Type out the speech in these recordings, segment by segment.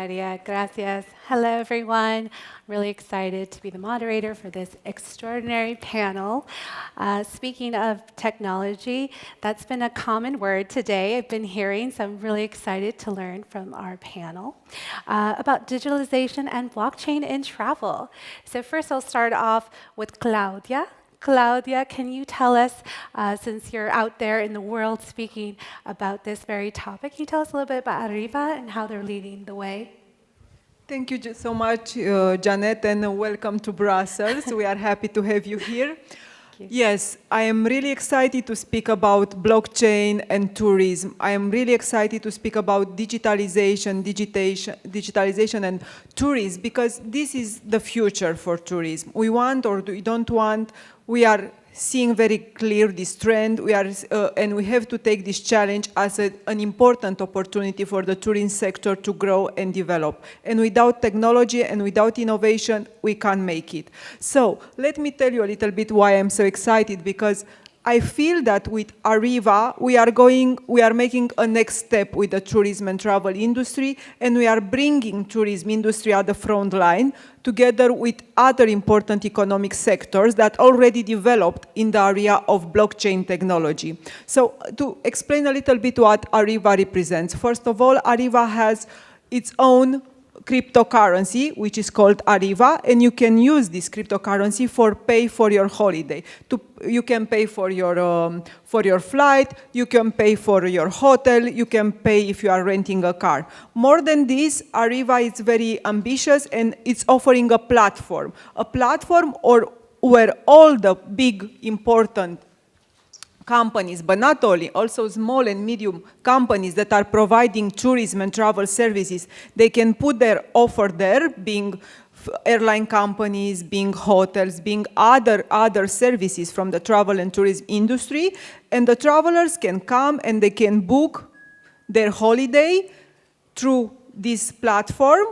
Maria. Gracias. Hello, everyone. I'm really excited to be the moderator for this extraordinary panel. Speaking of technology, that's been a common word today I've been hearing, so I'm really excited to learn from our panel about digitalization and blockchain in travel. So first, I'll start off with Claudia. Claudia, can you tell us, since you're out there in the world speaking about this very topic, can you tell us a little bit about Ariva and how they're leading the way? Thank you so much, Jeannette, and welcome to Brussels. We are happy to have you here. Yes, I am really excited to speak about blockchain and tourism. I am really excited to speak about digitalization and tourism, because this is the future for tourism. We want or we don't want, we are seeing very clear this trend, and we have to take this challenge as an important opportunity for the tourism sector to grow and develop. And without technology and without innovation, we can't make it. So let me tell you a little bit why I'm so excited, because I feel that with Ariva, we are making a next step with the tourism and travel industry, and we are bringing tourism industry at the front line together with other important economic sectors that already developed in the area of blockchain technology. So to explain a little bit what Ariva represents, first of all, Ariva has its own cryptocurrency, which is called Ariva, and you can use this cryptocurrency for pay for your holiday. You can pay for your flight, you can pay for your hotel, you can pay if you are renting a car. More than this, Ariva is very ambitious, and it's offering a platform where all the big important companies, but not only, also small and medium companies that are providing tourism and travel services, they can put their offer there, being airline companies, being hotels, being other services from the travel and tourism industry, and the travelers can come and they can book their holiday through this platform,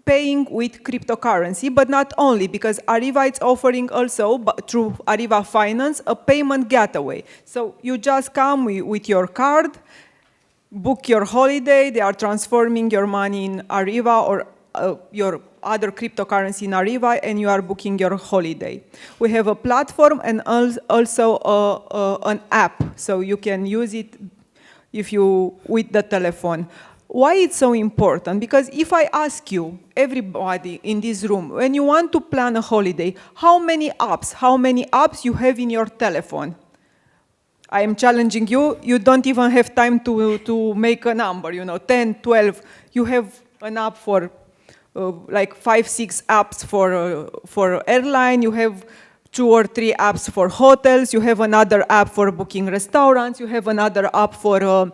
paying with cryptocurrency, but not only, because Ariva is offering also, through Ariva Finance, a payment gateway. So you just come with your card, book your holiday, they are transforming your money in Ariva or your other cryptocurrency in Ariva, and you are booking your holiday. We have a platform and also an app, so you can use it with the telephone. Why it's so important? Because if I ask you, everybody in this room, when you want to plan a holiday, how many apps you have in your telephone? I am challenging you, you don't even have time to make a number, 10, 12. You have an app for like 5, 6 apps for airline, you have 2 or 3 apps for hotels, you have another app for booking restaurants, you have another app for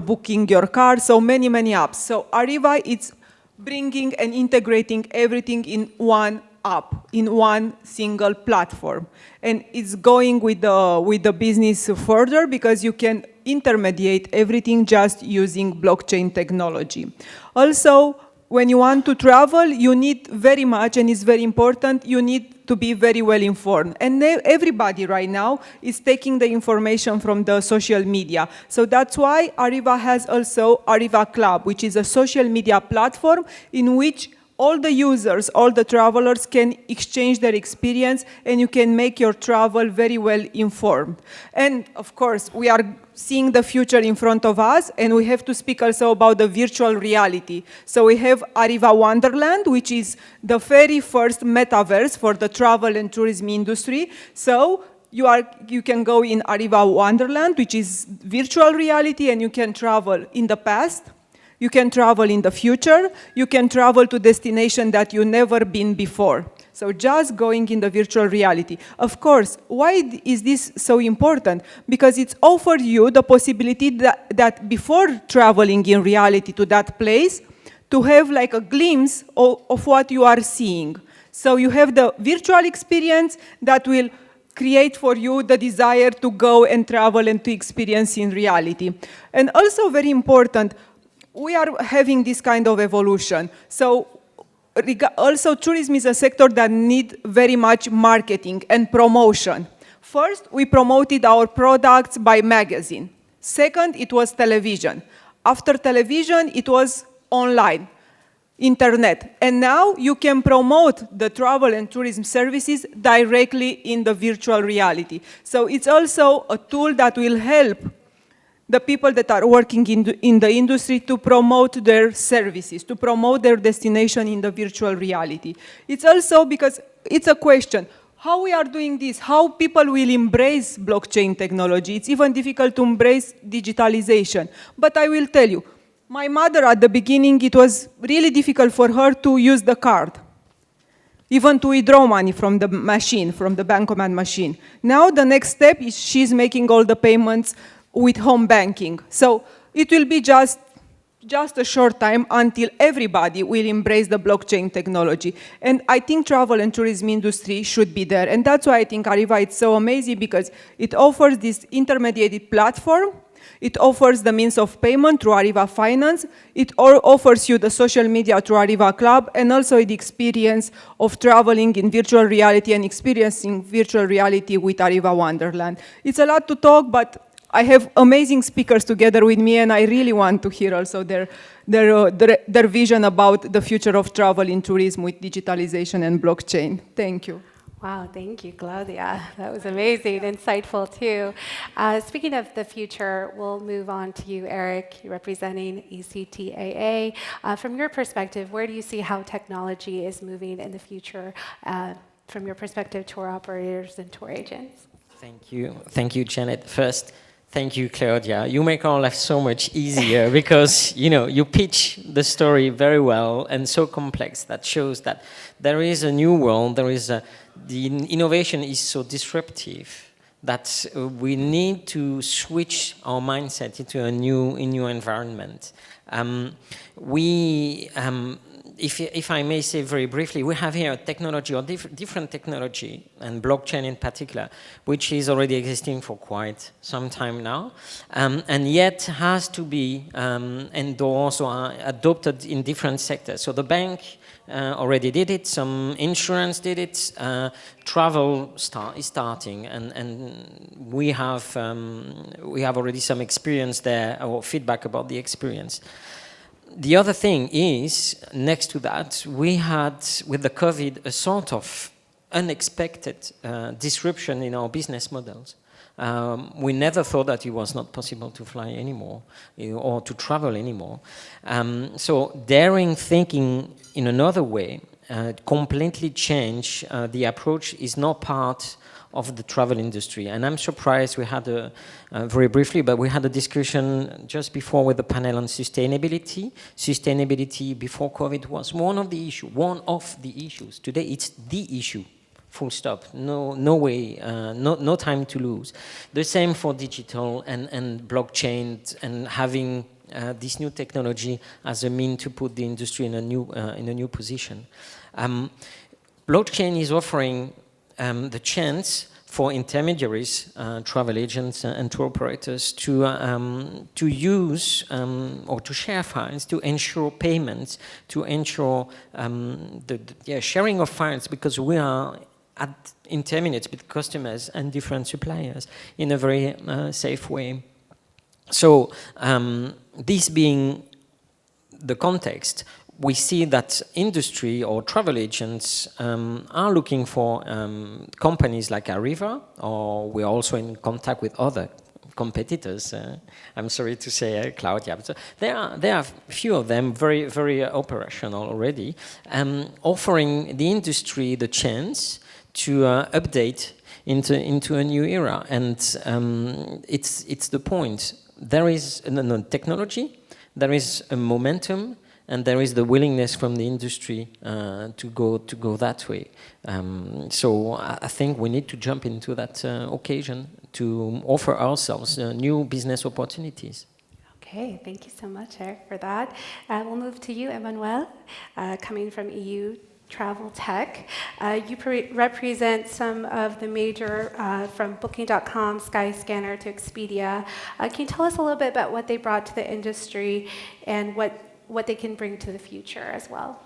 booking your car, so many apps. So Ariva is bringing and integrating everything in one app, in one single platform. And it's going with the business further, because you can intermediate everything just using blockchain technology. Also, when you want to travel, you need very much, and it's very important, you need to be very well informed. And everybody right now is taking the information from the social media. So that's why Ariva has also Ariva Club, which is a social media platform in which all the users, all the travelers can exchange their experience, and you can make your travel very well informed. And of course, we are seeing the future in front of us, and we have to speak also about the virtual reality. So we have Ariva Wonderland, which is the very first metaverse for the travel and tourism industry. So you can go in Ariva Wonderland, which is virtual reality, and you can travel in the past, you can travel in the future, you can travel to destination that you've never been before. So just going in the virtual reality. Of course, why is this so important? Because it's offered you the possibility that before traveling in reality to that place, to have like a glimpse of what you are seeing. So you have the virtual experience that will create for you the desire to go and travel and to experience in reality. And also very important, we are having this kind of evolution. So also tourism is a sector that needs very much marketing and promotion. First, we promoted our products by magazine. Second, it was television. After television, it was online. internet. And now you can promote the travel and tourism services directly in the virtual reality. So it's also a tool that will help the people that are working in the industry to promote their services, to promote their destination in the virtual reality. It's also because it's a question, how we are doing this, how people will embrace blockchain technology. It's even difficult to embrace digitalization. But I will tell you, my mother at the beginning, it was really difficult for her to use the card, even to withdraw money from the machine, from the bankomat machine. Now the next step is she's making all the payments with home banking. So it will be just a short time until everybody will embrace the blockchain technology. And I think travel and tourism industry should be there. And that's why I think Ariva is so amazing, because it offers this intermediated platform. It offers the means of payment through Ariva Finance. It offers you the social media through Ariva Club, and also the experience of traveling in virtual reality and experiencing virtual reality with Ariva Wonderland. It's a lot to talk, but I have amazing speakers together with me, and I really want to hear also their vision about the future of travel in tourism with digitalization and blockchain. Thank you. Wow, thank you, Claudia. That was amazing, insightful too. Speaking of the future, we'll move on to you, Eric. You're representing ECTAA. From your perspective, where do you see how technology is moving in the future from your perspective, tour operators and tour agents? Thank you, Jeannette. First, thank you, Claudia. You make our life so much easier because, you know, you pitch the story very well and so complex that shows that there is a new world, the innovation is so disruptive that we need to switch our mindset into a new environment. If I may say very briefly, we have here a technology, or different technology, and blockchain in particular, which is already existing for quite some time now, and yet has to be endorsed or adopted in different sectors. So the bank already did it, some insurance did it, travel is starting, and we have already some experience there, or feedback about the experience. The other thing is, next to that, we had, with the COVID, a sort of unexpected disruption in our business models. We never thought that it was not possible to fly anymore, or to travel anymore. So daring thinking in another way, completely change the approach is not part of the travel industry. And I'm surprised we had very briefly, but we had a discussion just before with the panel on sustainability. Sustainability before COVID was one of the issues. Today it's the issue, full stop. No way, no time to lose. The same for digital and blockchain, and having this new technology as a mean to put the industry in a new position. Blockchain is offering the chance for intermediaries, travel agents and tour operators to use or to share files, to ensure payments, to ensure the sharing of files, because we are at intermediates with customers and different suppliers in a very safe way. So this being the context, we see that industry or travel agents are looking for companies like Ariva, or we're also in contact with other competitors. I'm sorry to say, Claudia, but there are a few of them very, very operational already, offering the industry the chance to update into a new era. And it's the point. There is technology, there is a momentum, and there is the willingness from the industry to go that way. So I think we need to jump into that occasion to offer ourselves new business opportunities. Okay, thank you so much, Eric, for that. We'll move to you, Emmanuel, coming from EU Travel Tech. You represent some of the major, from Booking.com, Skyscanner to Expedia. Can you tell us a little bit about what they brought to the industry and what they can bring to the future as well?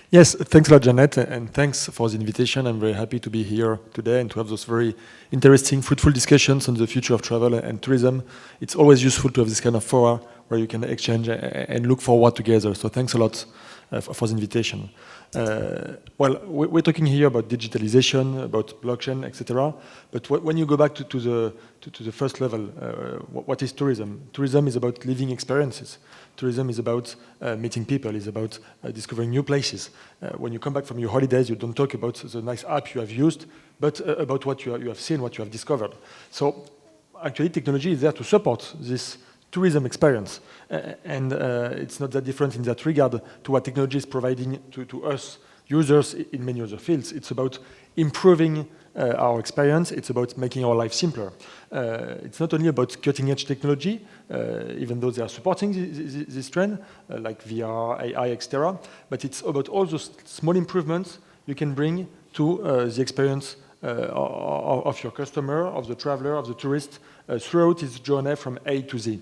Yes, thanks a lot, Jeannette, and thanks for the invitation. I'm very happy to be here today and to have those very interesting, fruitful discussions on the future of travel and tourism. It's always useful to have this kind of forum where you can exchange and look forward together. So thanks a lot for the invitation. Well, we're talking here about digitalization, about blockchain, etc. But when you go back to the first level, what is tourism? Tourism is about living experiences. Tourism is about meeting people, is about discovering new places. When you come back from your holidays, you don't talk about the nice app you have used, but about what you have seen, what you have discovered. So actually, technology is there to support this tourism experience. And it's not that different in that regard to what technology is providing to us users in many other fields. It's about improving our experience. It's about making our life simpler. It's not only about cutting-edge technology, even though they are supporting this trend, like VR, AI, etc. But it's about all those small improvements you can bring to the experience of your customer, of the traveler, of the tourist, throughout his journey from A to Z.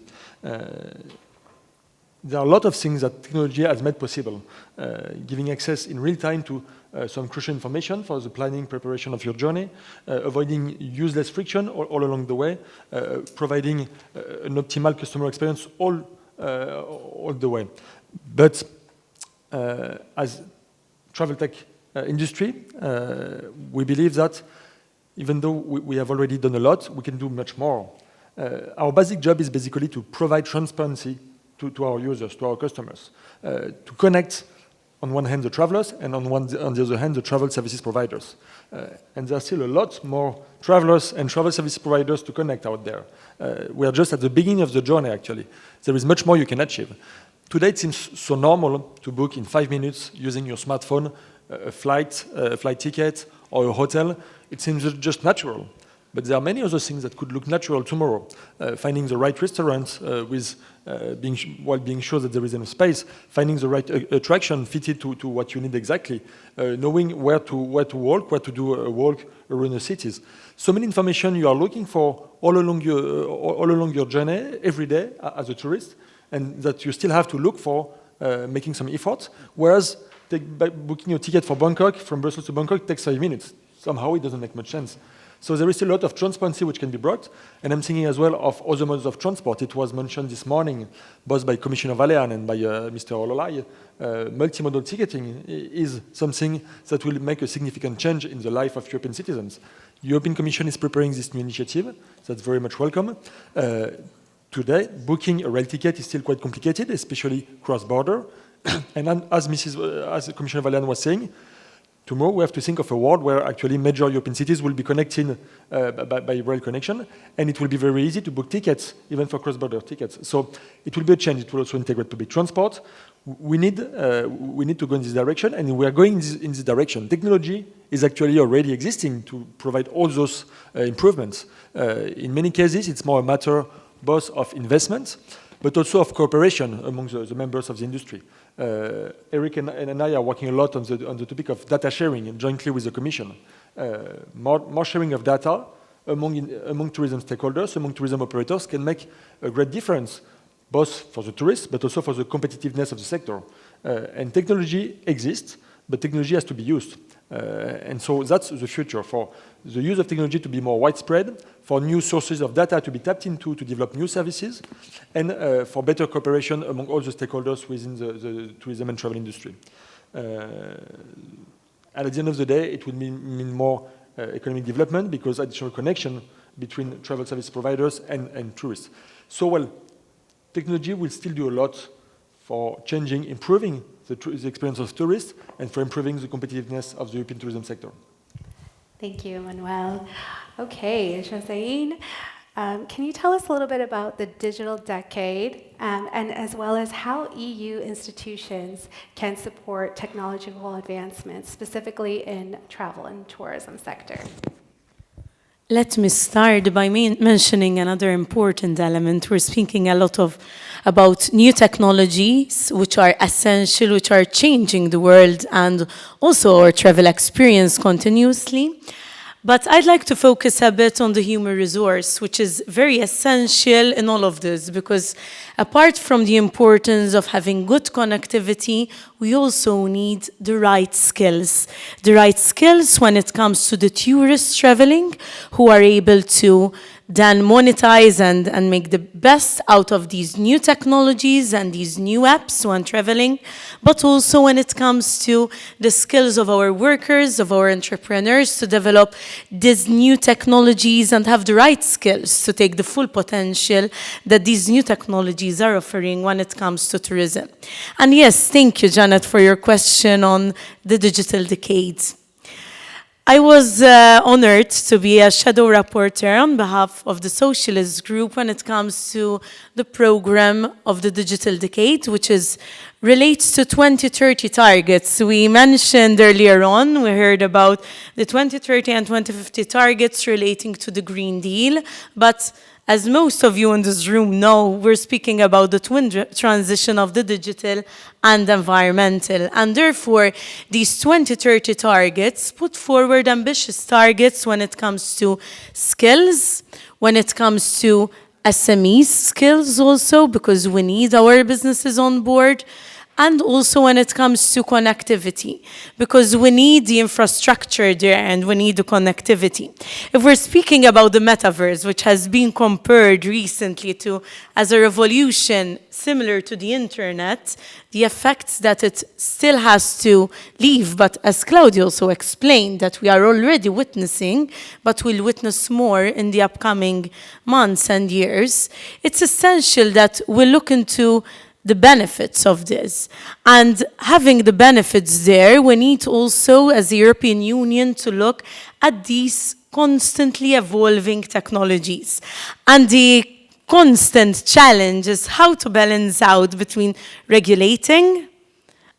There are a lot of things that technology has made possible, giving access in real time to some crucial information for the planning, preparation of your journey, avoiding useless friction all along the way, providing an optimal customer experience all the way. But as travel tech industry, we believe that even though we have already done a lot, we can do much more. Our basic job is basically to provide transparency to our users, to our customers, to connect, on one hand, the travelers, and on the other hand, the travel services providers. And there are still a lot more travelers and travel service providers to connect out there. We are just at the beginning of the journey, actually. There is much more you can achieve. Today, it seems so normal to book in 5 minutes using your smartphone a flight ticket, or a hotel. It seems just natural. But there are many other things that could look natural tomorrow. Finding the right restaurant while being sure that there is enough space, finding the right attraction fitted to what you need exactly, knowing where to walk, where to do a walk around the cities. So many information you are looking for all along your journey, every day as a tourist, and that you still have to look for, making some effort, whereas booking a ticket for Bangkok, from Brussels to Bangkok, takes 5 minutes. Somehow it doesn't make much sense. So there is still a lot of transparency which can be brought, and I'm thinking as well of other modes of transport. It was mentioned this morning, both by Commissioner Valéan and by Mr. Ololai. Multimodal ticketing is something that will make a significant change in the life of European citizens. The European Commission is preparing this new initiative. That's very much welcome. Today, booking a rail ticket is still quite complicated, especially cross-border. And as Commissioner Valéan was saying, tomorrow we have to think of a world where actually major European cities will be connected by rail connection, and it will be very easy to book tickets, even for cross-border tickets. So it will be a change. It will also integrate public transport. We need to go in this direction, and we are going in this direction. Technology is actually already existing to provide all those improvements. In many cases, it's more a matter both of investment, but also of cooperation among the members of the industry. Eric and I are working a lot on the topic of data sharing jointly with the Commission. More sharing of data among tourism stakeholders, among tourism operators can make a great difference, both for the tourists, but also for the competitiveness of the sector. And technology exists, but technology has to be used. And so that's the future, for the use of technology to be more widespread, for new sources of data to be tapped into to develop new services, and for better cooperation among all the stakeholders within the tourism and travel industry. And at the end of the day, it will mean more economic development, because additional connection between travel service providers and tourists. So, well, technology will still do a lot for changing, improving the experience of tourists, and for improving the competitiveness of the European tourism sector. Thank you, Emmanuel. Okay, Josianne, can you tell us a little bit about the digital decade, and as well as how EU institutions can support technological advancements, specifically in travel and tourism sector? Let me start by mentioning another important element. We're speaking a lot about new technologies, which are essential, which are changing the world and also our travel experience continuously. But I'd like to focus a bit on the human resource, which is very essential in all of this, because apart from the importance of having good connectivity, we also need the right skills. The right skills when it comes to the tourists traveling, who are able to then monetize and make the best out of these new technologies and these new apps when traveling, but also when it comes to the skills of our workers, of our entrepreneurs to develop these new technologies and have the right skills to take the full potential that these new technologies are offering when it comes to tourism. And yes, thank you, Jeannette, for your question on the digital decade. I was honored to be a shadow rapporteur on behalf of the Socialist Group when it comes to the program of the Digital Decade, which relates to 2030 targets. We mentioned earlier on, we heard about the 2030 and 2050 targets relating to the Green Deal, but as most of you in this room know, we're speaking about the twin transition of the digital and environmental. And therefore, these 2030 targets put forward ambitious targets when it comes to skills, when it comes to SME skills also, because we need our businesses on board, and also when it comes to connectivity, because we need the infrastructure there and we need the connectivity. If we're speaking about the metaverse, which has been compared recently to as a revolution similar to the internet, the effects that it still has to leave, but as Claudia also explained, that we are already witnessing, but we'll witness more in the upcoming months and years, it's essential that we look into the benefits of this. And having the benefits there, we need also, as the European Union, to look at these constantly evolving technologies. And the constant challenge is how to balance out between regulating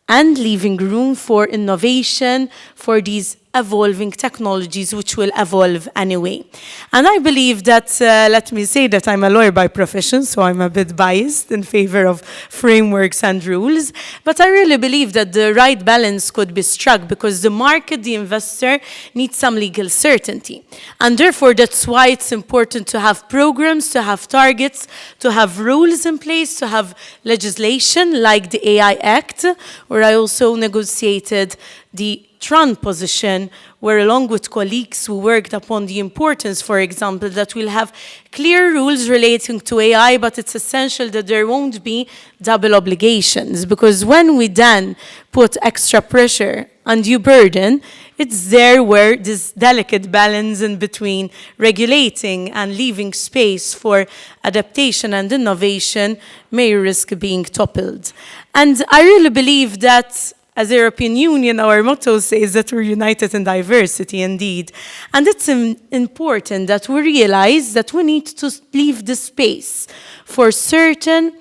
and leaving room for innovation for these evolving technologies which will evolve anyway. And I believe that, let me say that I'm a lawyer by profession, so I'm a bit biased in favor of frameworks and rules, but I really believe that the right balance could be struck because the market, the investor, needs some legal certainty. And therefore, that's why it's important to have programs, to have targets, to have rules in place, to have legislation like the AI Act, where I also negotiated the Tran position, where along with colleagues we worked upon the importance, for example, that we'll have clear rules relating to AI, but it's essential that there won't be double obligations, because when we then put extra pressure, undue burden, it's there where this delicate balance in between regulating and leaving space for adaptation and innovation may risk being toppled. And I really believe that as the European Union, our motto says that we're united in diversity, indeed. And it's important that we realize that we need to leave the space for certain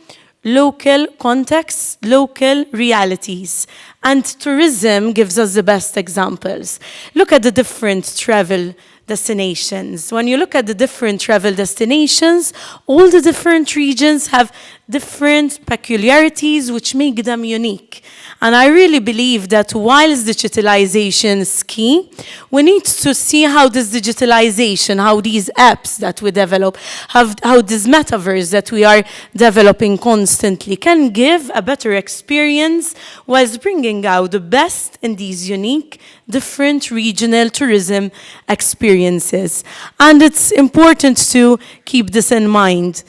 local contexts, local realities. And tourism gives us the best examples. Look at the different travel destinations. When you look at the different travel destinations, all the different regions have different peculiarities which make them unique. And I really believe that whilst digitalization is key, we need to see how this digitalization, how these apps that we develop, how this metaverse that we are developing constantly can give a better experience whilst bringing out the best in these unique, different regional tourism experiences. And it's important to keep this in mind.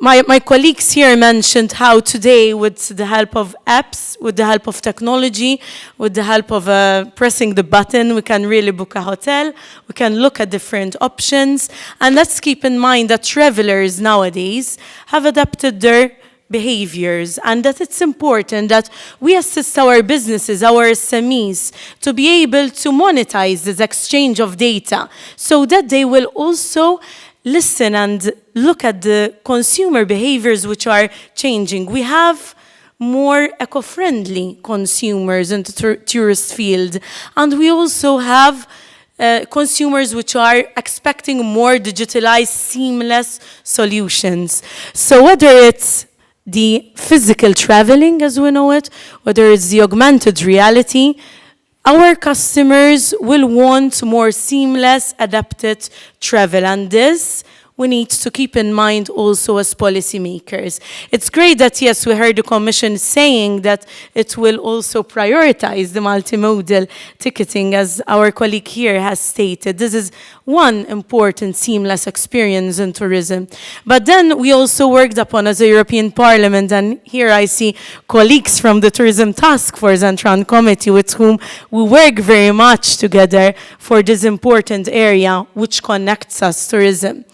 My colleagues here mentioned how today, with the help of apps, with the help of technology, with the help of pressing the button, we can really book a hotel, we can look at different options. And let's keep in mind that travelers nowadays have adapted their behaviors, and that it's important that we assist our businesses, our SMEs, to be able to monetize this exchange of data so that they will also listen and look at the consumer behaviors which are changing. We have more eco-friendly consumers in the tourist field, and we also have consumers which are expecting more digitalized, seamless solutions. So whether it's the physical traveling as we know it, whether it's the augmented reality, our customers will want more seamless, adapted travel. And this we need to keep in mind also as policymakers. It's great that, yes, we heard the Commission saying that it will also prioritize the multimodal ticketing, as our colleague here has stated. This is one important seamless experience in tourism. But then we also worked upon as a European Parliament, and here I see colleagues from the Tourism Task Force and Tran Committee with whom we work very much together for this important area which connects us tourism.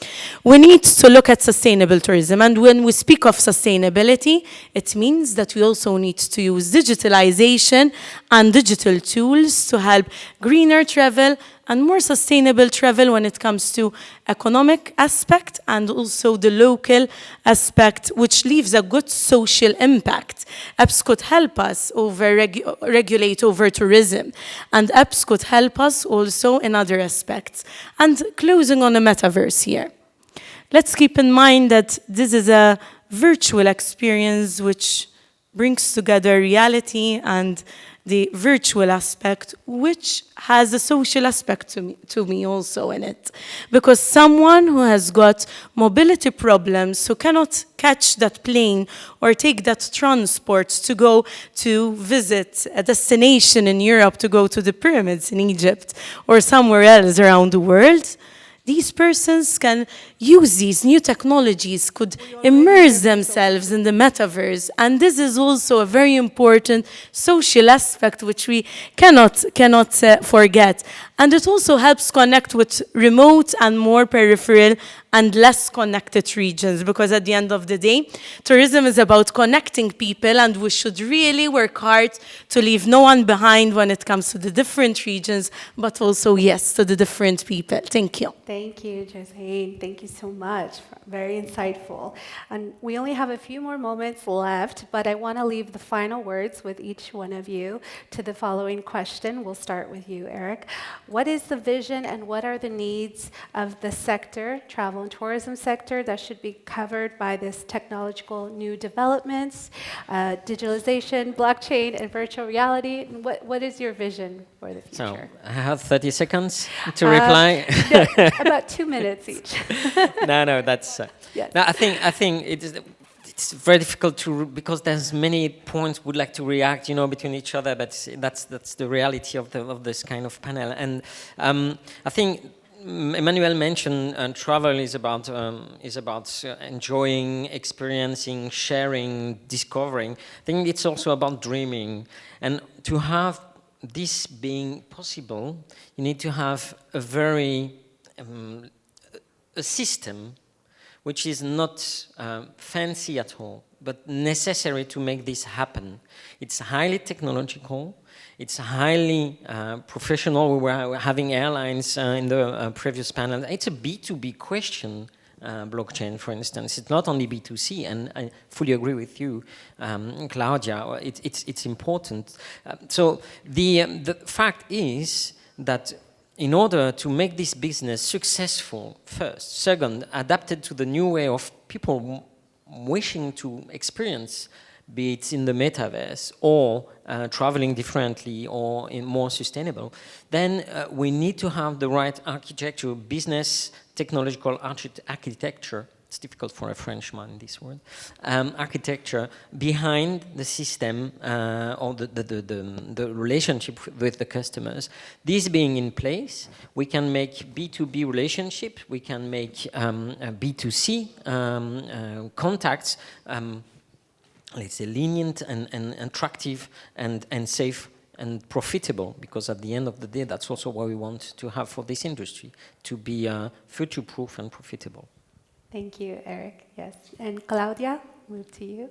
We need to look at sustainable tourism, and when we speak of sustainability, it means that we also need to use digitalization and digital tools to help greener travel and more sustainable travel when it comes to economic aspect and also the local aspect, which leaves a good social impact. Apps could help us regulate over tourism, and apps could help us also in other aspects. And closing on a metaverse here. Let's keep in mind that this is a virtual experience which brings together reality and the virtual aspect, which has a social aspect to me also in it. Because someone who has got mobility problems, who cannot catch that plane or take that transport to go to visit a destination in Europe, to go to the pyramids in Egypt or somewhere else around the world, these persons can use these new technologies, could immerse themselves in the metaverse. And this is also a very important social aspect which we cannot forget. And it also helps connect with remote and more peripheral and less connected regions, because at the end of the day, tourism is about connecting people, and we should really work hard to leave no one behind when it comes to the different regions, but also, yes, to the different people. Thank you. Thank you, Josianne. Thank you so much. Very insightful. And we only have a few more moments left, but I want to leave the final words with each one of you to the following question. We'll start with you, Eric. What is the vision and what are the needs of the sector, travel and tourism sector, that should be covered by this technological new developments, digitalization, blockchain, and virtual reality? And what is your vision for the future? So I have 30 seconds to reply. No, about 2 minutes each. No, that's. Yes. No, I think it's very difficult because there's many points would like to react, between each other. But that's the reality of this kind of panel. And I think Emmanuel mentioned travel is about enjoying, experiencing, sharing, discovering. I think it's also about dreaming, and to have this being possible, you need to have a very a system which is not fancy at all, but necessary to make this happen. It's highly technological, it's highly professional. We were having airlines in the previous panel. It's a B2B question, blockchain, for instance. It's not only B2C, and I fully agree with you, Claudia. It's important. So the fact is that in order to make this business successful, first, second, adapted to the new way of people wishing to experience, be it in the metaverse or traveling differently or in more sustainable, then we need to have the right architecture, business, technological architecture. It's difficult for a Frenchman, this word. Architecture behind the system or the relationship with the customers. This being in place, we can make B2B relationship, we can make B2C contacts, let's say lenient and attractive and safe and profitable, because at the end of the day, that's also what we want to have for this industry, to be future-proof and profitable. Thank you, Eric. Yes. And Claudia, move to you.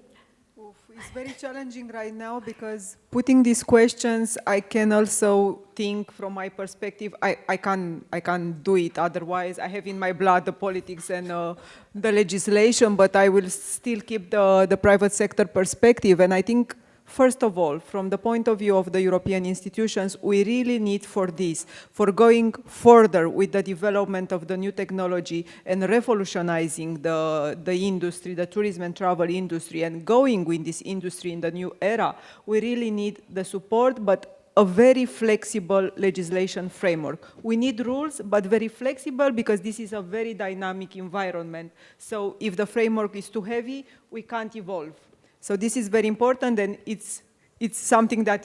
It's very challenging right now because putting these questions, I can also think from my perspective, I can't do it otherwise. I have in my blood the politics and the legislation, but I will still keep the private sector perspective. And I think, first of all, from the point of view of the European institutions, we really need for this, for going further with the development of the new technology and revolutionizing the industry, the tourism and travel industry, and going with this industry in the new era, we really need the support, but a very flexible legislation framework. We need rules, but very flexible, because this is a very dynamic environment. So if the framework is too heavy, we can't evolve. So this is very important, and it's it's something that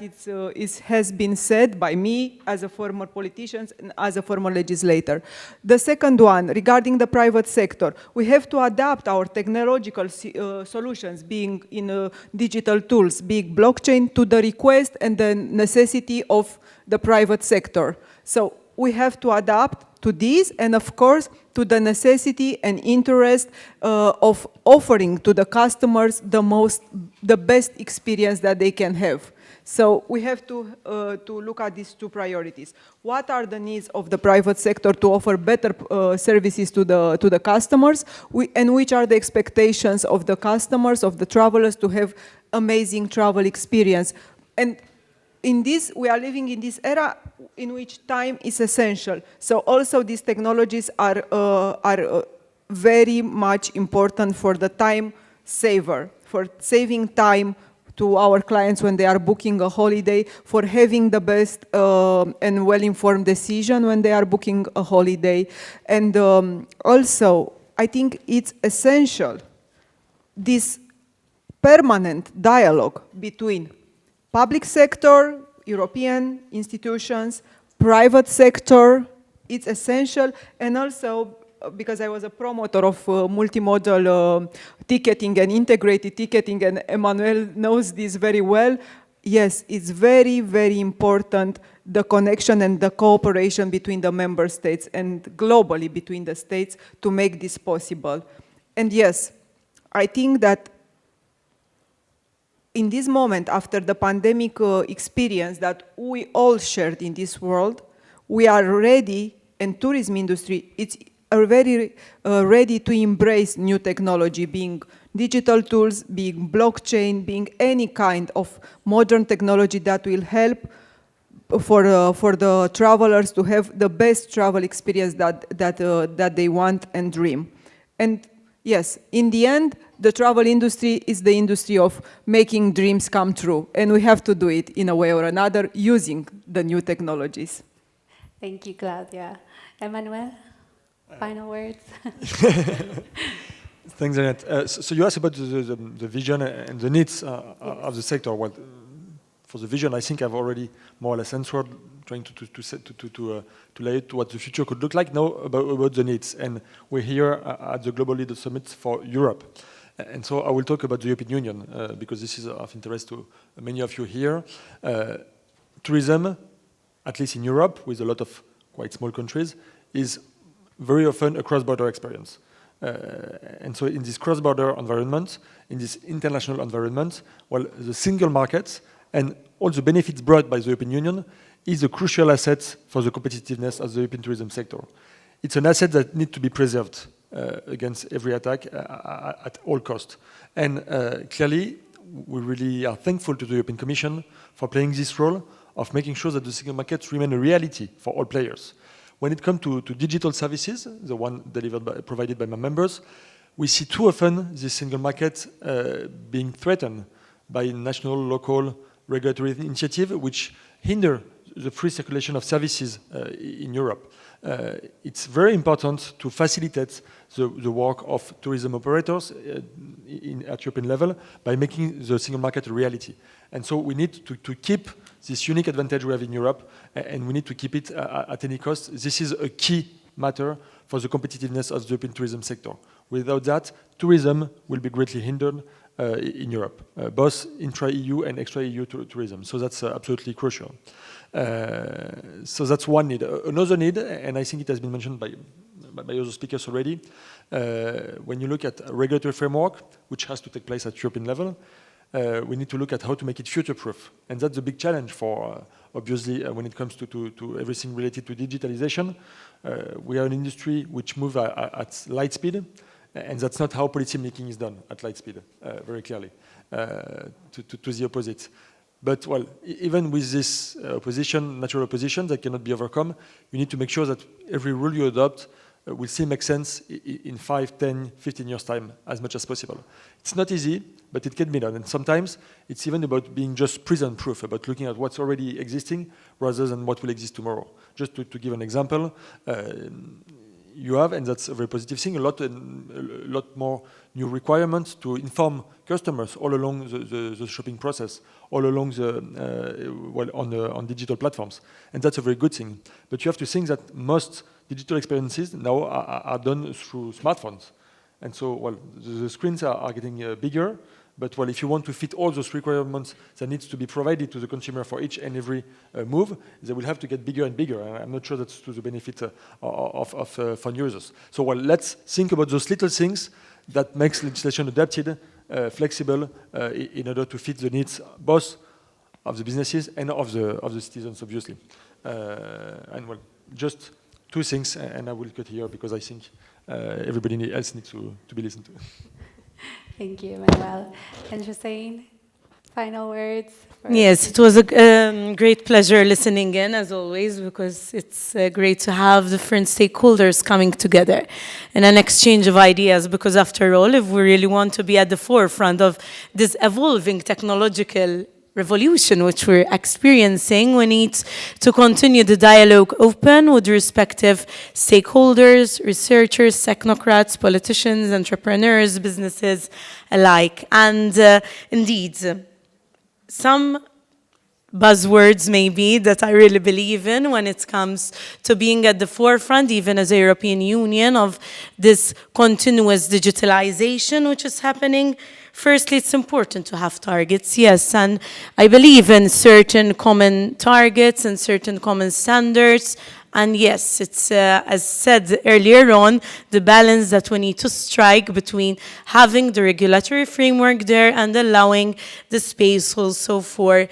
has been said by me as a former politician and as a former legislator. The second one, regarding the private sector, we have to adapt our technological solutions, being in digital tools, being blockchain, to the request and the necessity of the private sector. So we have to adapt to these, and of course, to the necessity and interest of offering to the customers the best experience that they can have. So we have to look at these two priorities. What are the needs of the private sector to offer better services to the customers, and which are the expectations of the customers, of the travelers, to have amazing travel experience? And in this, we are living in this era in which time is essential. So also these technologies are very much important for the time saver, for saving time to our clients when they are booking a holiday, for having the best and well-informed decision when they are booking a holiday. And also, I think it's essential, this permanent dialogue between public sector, European institutions, private sector, it's essential. And also, because I was a promoter of multimodal ticketing and integrated ticketing, and Emmanuel knows this very well, yes, it's very, very important, the connection and the cooperation between the member states and globally between the states to make this possible. And yes, I think that in this moment, after the pandemic experience that we all shared in this world, we are ready, and tourism industry, it's very ready to embrace new technology, being digital tools, being blockchain, being any kind of modern technology that will help for the travelers to have the best travel experience that they want and dream. And yes, in the end, the travel industry is the industry of making dreams come true, and we have to do it in a way or another using the new technologies. Thank you, Claudia. Emmanuel, final words? Thanks, Jeannette. So you asked about the vision and the needs of the sector. Well, for the vision, I think I've already more or less answered, trying to lay it to what the future could look like. Now about the needs, and we're here at the Global Leaders Summit for Europe. And so I will talk about the European Union, because this is of interest to many of you here. Tourism, at least in Europe, with a lot of quite small countries, is very often a cross-border experience. And so in this cross-border environment, in this international environment, well, the single market and all the benefits brought by the European Union is a crucial asset for the competitiveness of the European tourism sector. It's an asset that needs to be preserved against every attack at all costs. And clearly, we really are thankful to the European Commission for playing this role of making sure that the single market remains a reality for all players. When it comes to digital services, the one provided by my members, we see too often this single market being threatened by national, local regulatory initiative, which hinder the free circulation of services in Europe. It's very important to facilitate the work of tourism operators at European level by making the single market a reality. And so we need to keep this unique advantage we have in Europe, and we need to keep it at any cost. This is a key matter for the competitiveness of the European tourism sector. Without that, tourism will be greatly hindered in Europe, both intra-EU and extra-EU tourism. So that's absolutely crucial. So that's one need. Another need, and I think it has been mentioned by other speakers already, when you look at a regulatory framework, which has to take place at European level, we need to look at how to make it future-proof. And that's a big challenge for, obviously, when it comes to everything related to digitalization. We are an industry which moves at light speed, and that's not how policy making is done at light speed, very clearly, to the opposite. But, well, even with this natural opposition that cannot be overcome, you need to make sure that every rule you adopt will still make sense in 5, 10, 15 years' time, as much as possible. It's not easy, but it can be done. And sometimes it's even about being just present-proof, about looking at what's already existing rather than what will exist tomorrow. Just to give an example, you have, and that's a very positive thing, a lot more new requirements to inform customers all along the shopping process, all along on digital platforms, and that's a very good thing. But you have to think that most digital experiences now are done through smartphones, and so the screens are getting bigger. But if you want to fit all those requirements that needs to be provided to the consumer for each and every move, they will have to get bigger and bigger. And I'm not sure that's to the benefit of phone users. So let's think about those little things that makes legislation adapted, flexible, in order to fit the needs both of the businesses and of the citizens, obviously. Just two things, and I will cut here because I think everybody else needs to be listened to. Thank you, Emmanuel. And Josianne, final words? Yes, it was a great pleasure listening in, as always, because it's great to have different stakeholders coming together in an exchange of ideas, because after all, if we really want to be at the forefront of this evolving technological revolution which we're experiencing, we need to continue the dialogue open with respective stakeholders, researchers, technocrats, politicians, entrepreneurs, businesses alike. And indeed, some buzzwords maybe that I really believe in when it comes to being at the forefront, even as a European Union, of this continuous digitalization which is happening. Firstly, it's important to have targets, yes, and I believe in certain common targets and certain common standards. And yes, it's, as said earlier on, the balance that we need to strike between having the regulatory framework there and allowing the space also for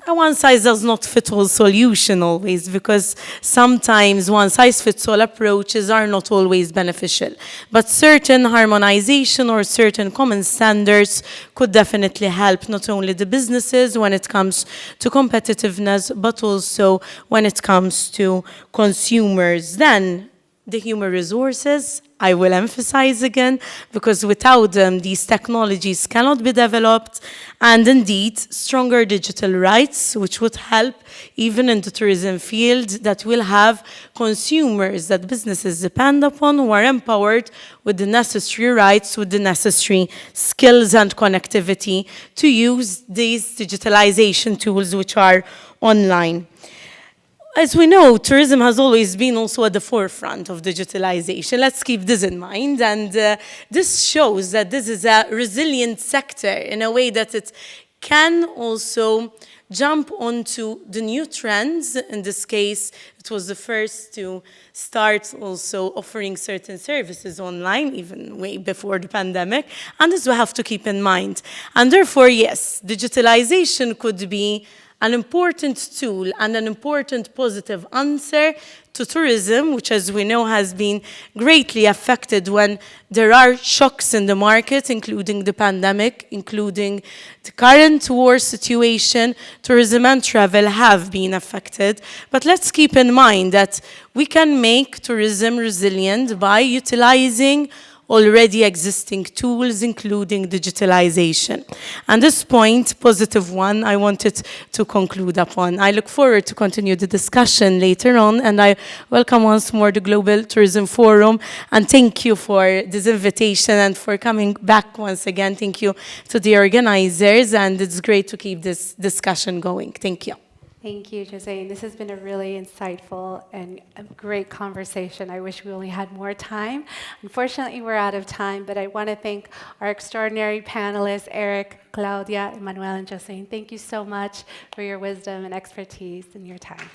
a one-size-does-not-fit-all solution always, because sometimes one-size-fits-all approaches are not always beneficial. But certain harmonization or certain common standards could definitely help not only the businesses when it comes to competitiveness, but also when it comes to consumers. Then, the human resources, I will emphasize again, because without them, these technologies cannot be developed. And indeed, stronger digital rights, which would help even in the tourism field, that will have consumers that businesses depend upon who are empowered with the necessary rights, with the necessary skills and connectivity to use these digitalization tools which are online. As we know, tourism has always been also at the forefront of digitalization. Let's keep this in mind. And this shows that this is a resilient sector in a way that it can also jump onto the new trends. In this case, it was the first to start also offering certain services online, even way before the pandemic. And this we have to keep in mind. And therefore, yes, digitalization could be an important tool and an important positive answer to tourism, which, as we know, has been greatly affected when there are shocks in the market, including the pandemic, including the current war situation. Tourism and travel have been affected. But let's keep in mind that we can make tourism resilient by utilizing already existing tools, including digitalization. And this point, positive one, I wanted to conclude upon. I look forward to continue the discussion later on, and I welcome once more the Global Tourism Forum, and thank you for this invitation and for coming back once again. Thank you to the organizers, and it's great to keep this discussion going. Thank you. Thank you, Josianne. This has been a really insightful and a great conversation. I wish we only had more time. Unfortunately, we're out of time, but I want to thank our extraordinary panelists, Eric, Claudia, Emmanuel, and Josianne. Thank you so much for your wisdom and expertise and your time.